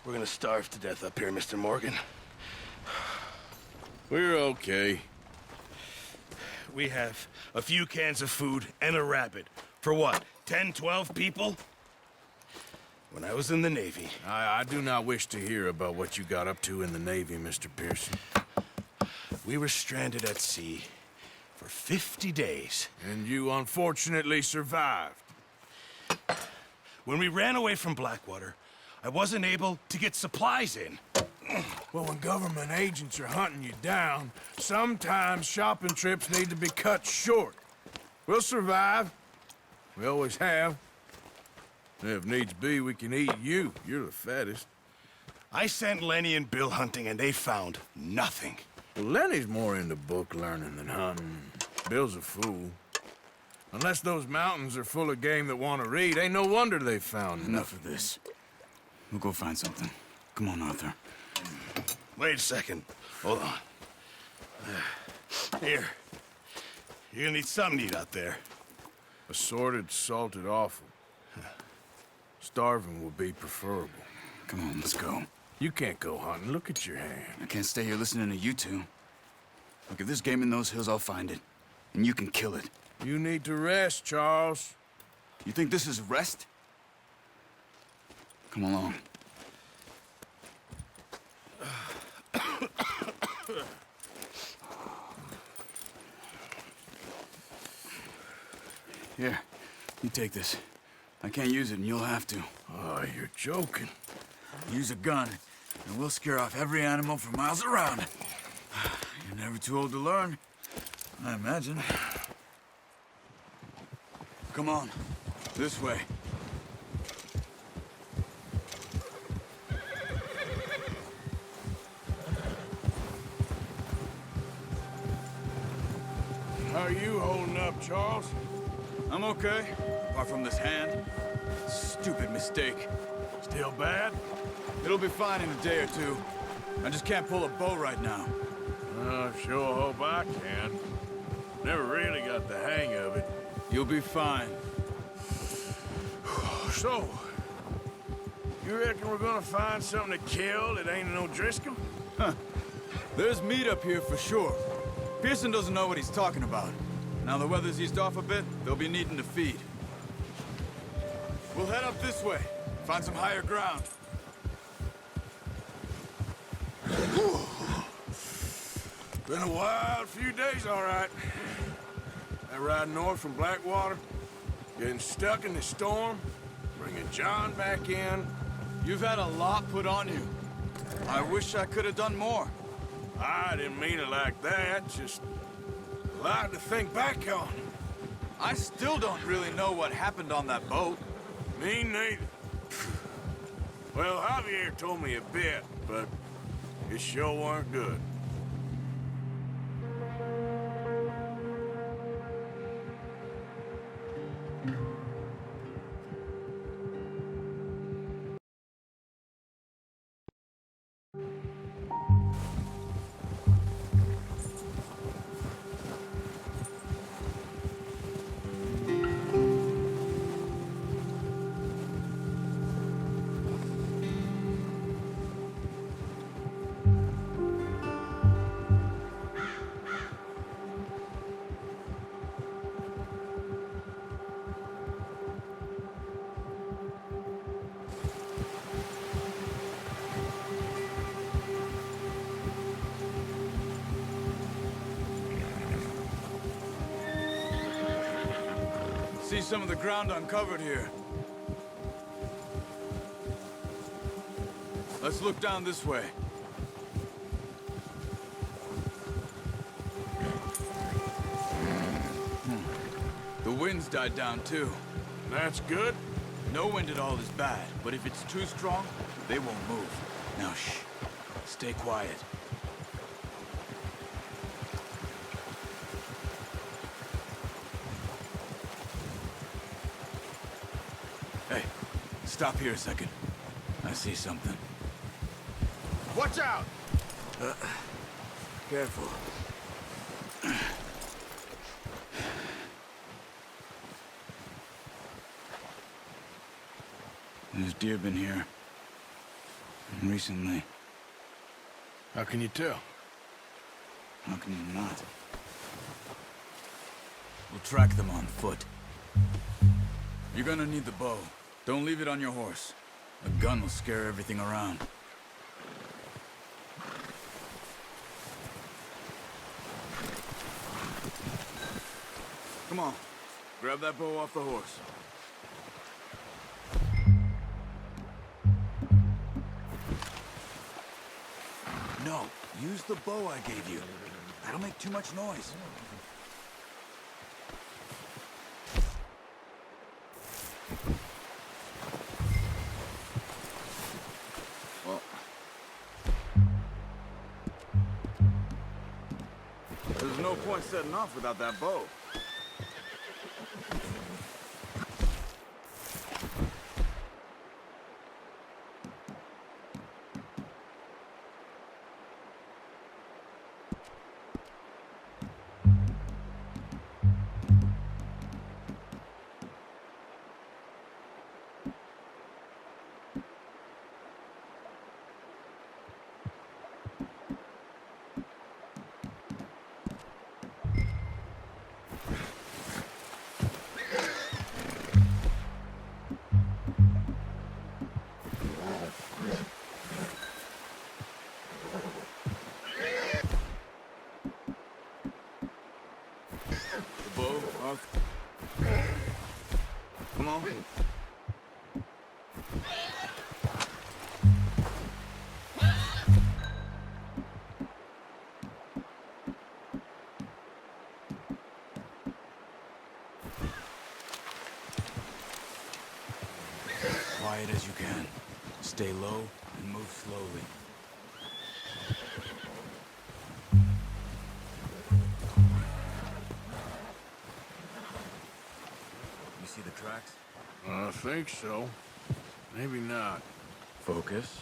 We're gonna starve to death up here, Mr. Morgan. We're okay. We have a few cans of food and a rabbit. For what, 10, 12 people? When I was in the Navy... I do not wish to hear about what you got up to in the Navy, Mr. Pearson. We were stranded at sea for 50 days. And you unfortunately survived. When we ran away from Blackwater, I wasn't able to get supplies in. Well, when government agents are hunting you down, sometimes shopping trips need to be cut short. We'll survive. We always have. If needs be, we can eat you. You're the fattest. I sent Lenny and Bill hunting, and they found nothing. Well, Lenny's more into book learning than hunting. Bill's a fool. Unless those mountains are full of game that want to read, ain't no wonder they found Enough of this. We'll go find something. Come on, Arthur. Wait a second. Hold on. Here. You're gonna need something to eat out there. Assorted, salted offal. Starving would be preferable. Come on, let's go. You can't go hunting. Look at your hand. I can't stay here listening to you two. Look, if there's game in those hills, I'll find it. And you can kill it. You need to rest, Charles. You think this is rest? Come along. Here, you take this. I can't use it, and you'll have to. Oh, you're joking. Use a gun, and we'll scare off every animal for miles around. You're never too old to learn, I imagine. Come on, this way. How are you holding up, Charles? I'm okay, apart from this hand. Stupid mistake. Still bad? It'll be fine in a day or two. I just can't pull a bow right now. I sure hope I can. Never really got the hang of it. You'll be fine. So, you reckon we're gonna find something to kill that ain't no Driscoll? There's meat up here for sure. Pearson doesn't know what he's talking about. Now the weather's eased off a bit, they'll be needing to feed. We'll head up this way, find some higher ground. Been a wild few days, all right. That ride north from Blackwater, getting stuck in the storm, bringing John back in. You've had a lot put on you. I wish I could have done more. I didn't mean it like that, just a lot to think back on. I still don't really know what happened on that boat. Me neither. Well, Javier told me a bit, but it sure weren't good. See some of the ground uncovered here. Let's look down this way. The wind's died down too. That's good. No wind at all is bad, but if it's too strong, they won't move. Now shh. Stay quiet. Hey, stop here a second. I see something. Watch out! Careful. There's deer been here. Recently. How can you tell? How can you not? We'll track them on foot. You're gonna need the bow. Don't leave it on your horse. A gun will scare everything around. Come on. Grab that bow off the horse. No, use the bow I gave you. That'll make too much noise. Well, there's no point setting off without that bow. Come on. Quiet as you can. Stay low and move slowly. You see the tracks? I think so. Maybe not. Focus.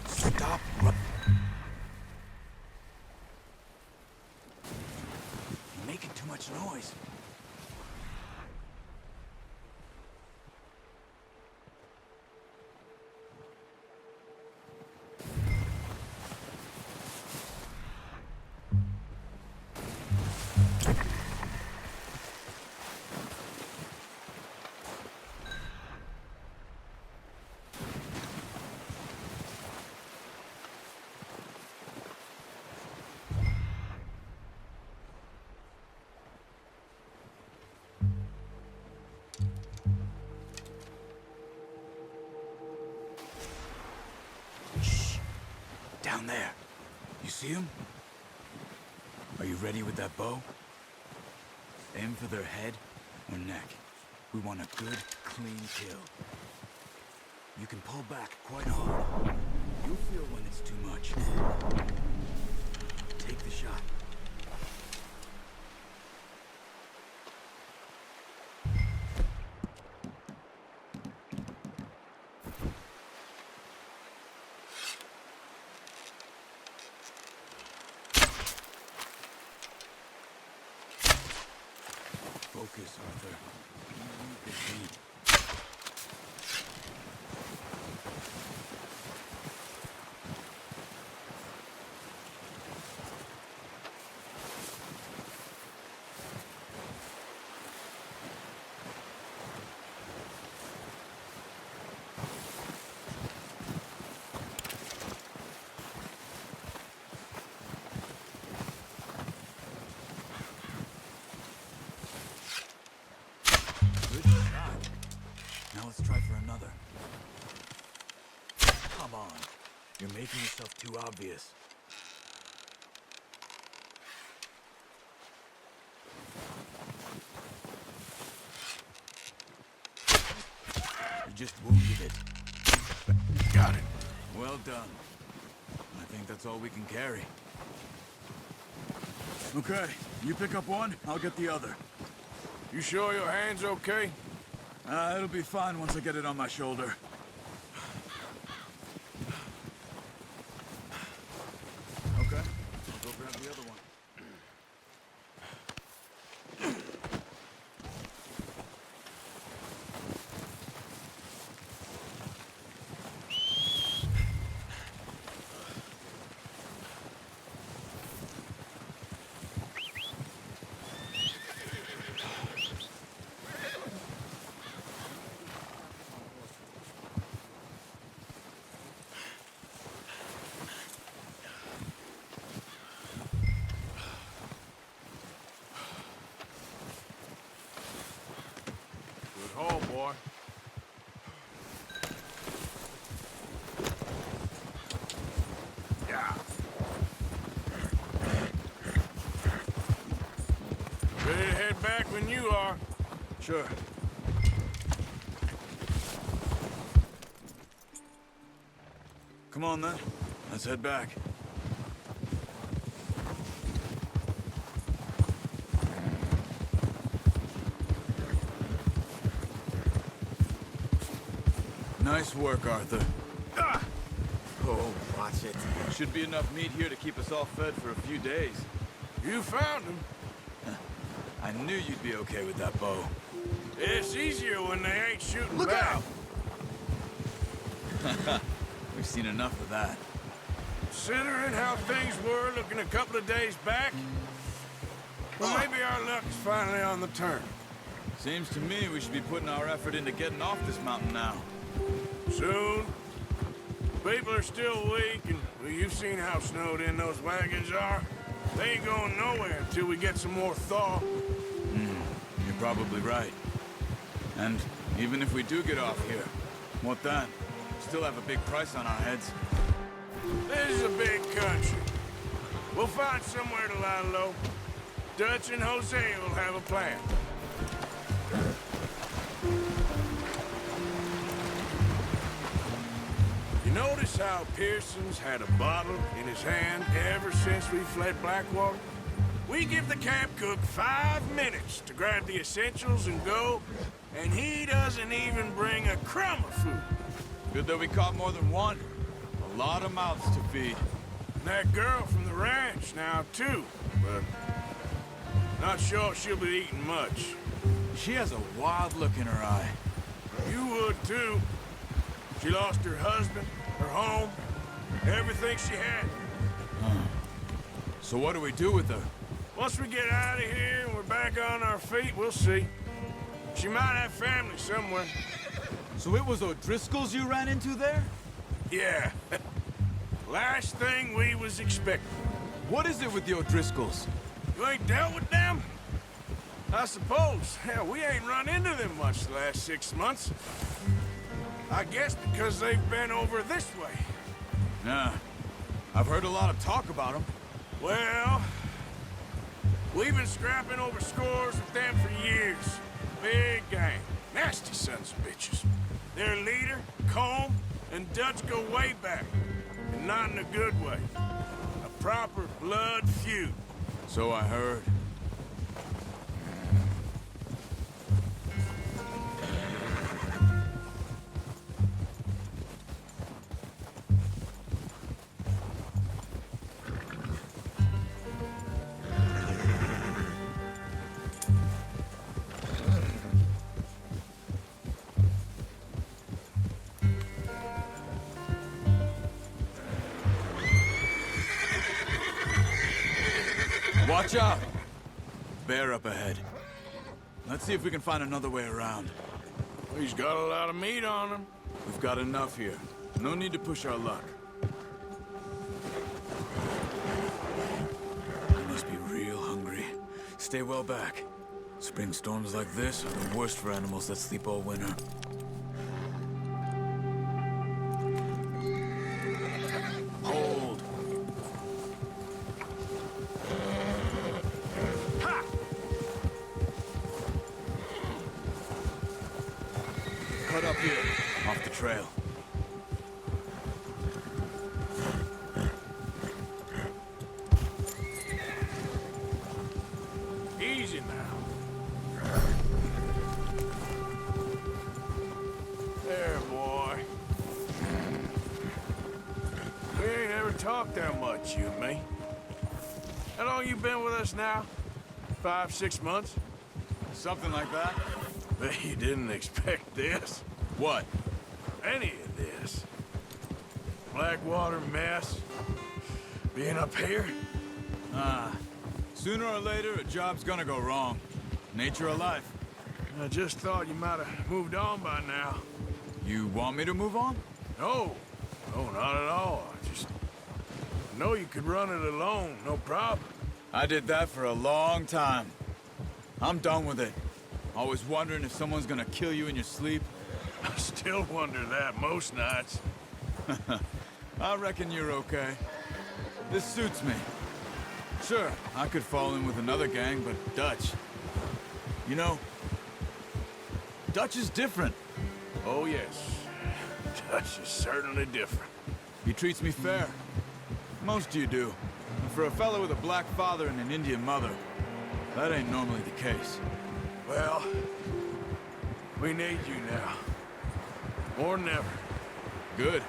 Stop. You're making too much noise. Down there. You see him? Are you ready with that bow? Aim for their head or neck. We want a good, clean kill. You can pull back quite hard. You'll feel when it's too much. Take the shot. Focus, Arthur. You can beat. Good shot. Now let's try for another. Come on. You're making yourself too obvious. You just wounded it. Got it. Well done. I think that's all we can carry. Okay, you pick up one, I'll get the other. You sure your hand's okay? It'll be fine once I get it on my shoulder. Okay, I'll go grab the other one. Ready to head back when you are. Sure. Come on, then. Let's head back. Nice work, Arthur. Ah! Oh, watch it. Should be enough meat here to keep us all fed for a few days. You found him. I knew you'd be okay with that bow. It's easier when they ain't shooting Look back. out! We've seen enough of that. Considering how things were looking a couple of days back, well, maybe our luck is finally on the turn. Seems to me we should be putting our effort into getting off this mountain now. Soon. People are still weak, and well, you've seen how snowed in those wagons are. They ain't going nowhere until we get some more thaw. You're probably right. And even if we do get off here, what then? Still have a big price on our heads. This is a big country. We'll find somewhere to lie low. Dutch and Hosea will have a plan. You notice how Pearson's had a bottle in his hand ever since we fled Blackwater? We give the camp cook 5 minutes to grab the essentials and go, and he doesn't even bring a crumb of food. Good that we caught more than one. A lot of mouths to feed. And that girl from the ranch now, too, but not sure she'll be eating much. She has a wild look in her eye. You would, too. She lost her husband, her home, everything she had. So what do we do with her? Once we get out of here and we're back on our feet, we'll see. She might have family somewhere. So it was O'Driscoll's you ran into there? Yeah. Last thing we was expecting. What is it with the O'Driscolls? You ain't dealt with them? I suppose. Hell, we ain't run into them much the last 6 months. I guess because they've been over this way. Nah. I've heard a lot of talk about them. Well, we've been scrapping over scores with them for years. Big gang. Nasty sons of bitches. Their leader, Combe, and Dutch go way back. And not in a good way. A proper blood feud. So I heard. Watch out! Bear up ahead. Let's see if we can find another way around. He's got a lot of meat on him. We've got enough here. No need to push our luck. You must be real hungry. Stay well back. Spring storms like this are the worst for animals that sleep all winter. Hold. Ha! Cut up here, off the trail. Easy now. There, boy. We ain't ever talked that much, you and me. How long you been with us now? 5, 6 months? Something like that? Bet you didn't expect this. What? Any of this. Blackwater mess. Being up here. Sooner or later, a job's gonna go wrong. Nature of life. I just thought you might have moved on by now. You want me to move on? No. No, not at all. I just know you could run it alone, no problem. I did that for a long time. I'm done with it. Always wondering if someone's gonna kill you in your sleep. I still wonder that most nights. I reckon you're okay. This suits me. Sure, I could fall in with another gang, but Dutch, You know, Dutch is different. Oh, yes. Dutch is certainly different. He treats me fair. Most of you do. And for a fellow with a black father and an Indian mother, that ain't normally the case. Well, we need you now. More than ever. Good.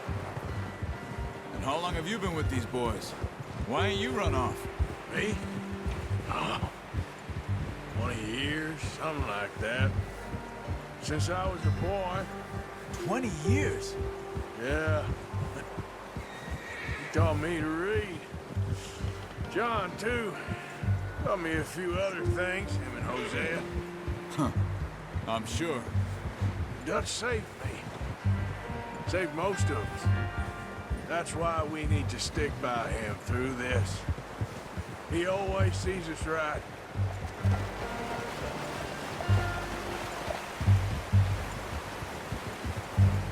And how long have you been with these boys? Why ain't you run off? Me? Oh, 20 years, something like that. Since I was a boy. 20 years? Yeah. He taught me to read. John, too. Taught me a few other things, him and Hosea. Huh. I'm sure. Dutch saved me. Saved most of us. That's why we need to stick by him through this. He always sees us right.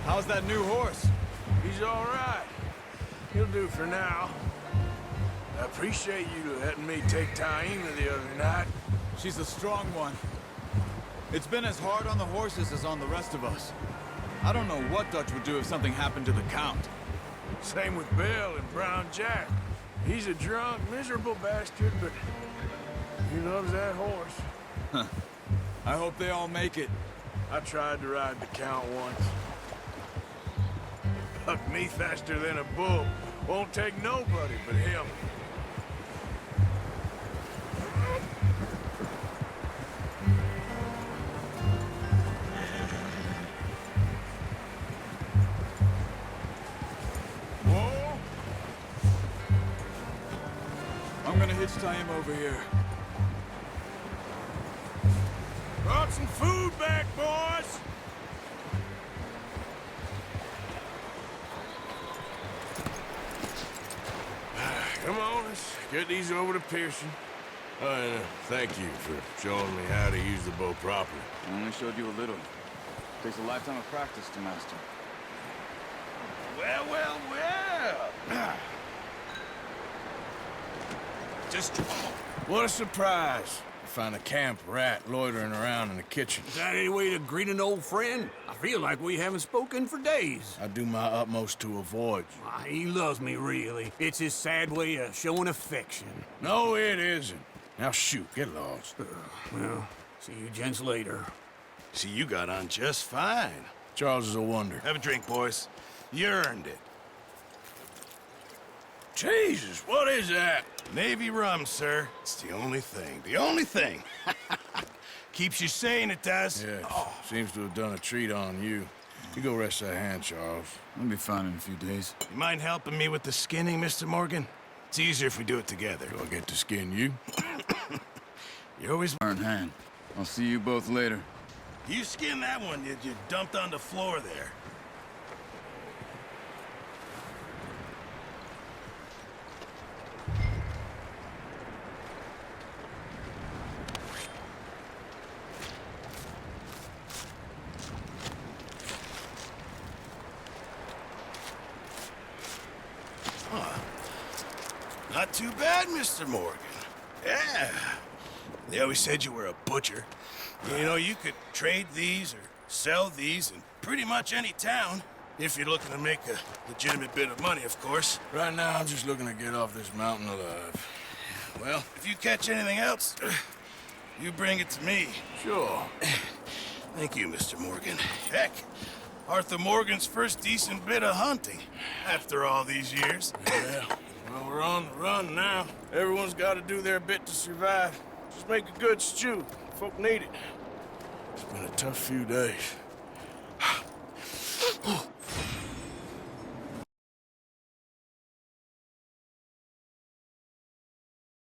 How's that new horse? He's all right. He'll do for now. I appreciate you letting me take Taima the other night. She's a strong one. It's been as hard on the horses as on the rest of us. I don't know what Dutch would do if something happened to the Count. Same with Bill and Brown Jack. He's a drunk, miserable bastard, but he loves that horse. I hope they all make it. I tried to ride the Count once. Bucked me faster than a bull. Won't take nobody but him. Whoa! I'm gonna hitch Taim over here. Brought some food back, boys! Come on, let's get these over to Pearson. And thank you for showing me how to use the bow properly. I only showed you a little. Takes a lifetime of practice to master. Well, well, well. Just... What a surprise. Find a camp rat loitering around in the kitchen. Is that any way to greet an old friend? I feel like we haven't spoken for days. I do my utmost to avoid you. He loves me, really. It's his sad way of showing affection. No, it isn't. Now shoot, get lost. Well, see you gents later. See, you got on just fine. Charles is a wonder. Have a drink, boys. You earned it. Jesus, what is that? Navy rum, sir. It's the only thing. The only thing. Keeps you sane, it does. Yes, seems to have done a treat on you. You go rest that hand, Charles. I'll be fine in a few days. You mind helping me with the skinning, Mr. Morgan? It's easier if we do it together. Do I get to skin you? You always... Iron hand. I'll see you both later. You skinned that one you dumped on the floor there. Not too bad, Mr. Morgan. Yeah. They always said you were a butcher. You know, you could trade these or sell these in pretty much any town. If you're looking to make a legitimate bit of money, of course. Right now, I'm just looking to get off this mountain alive. Well, if you catch anything else, you bring it to me. Sure. Thank you, Mr. Morgan. Heck, Arthur Morgan's first decent bit of hunting after all these years. Yeah. Well, we're on the run now. Everyone's got to do their bit to survive. Just make a good stew. Folk need it. It's been a tough few days.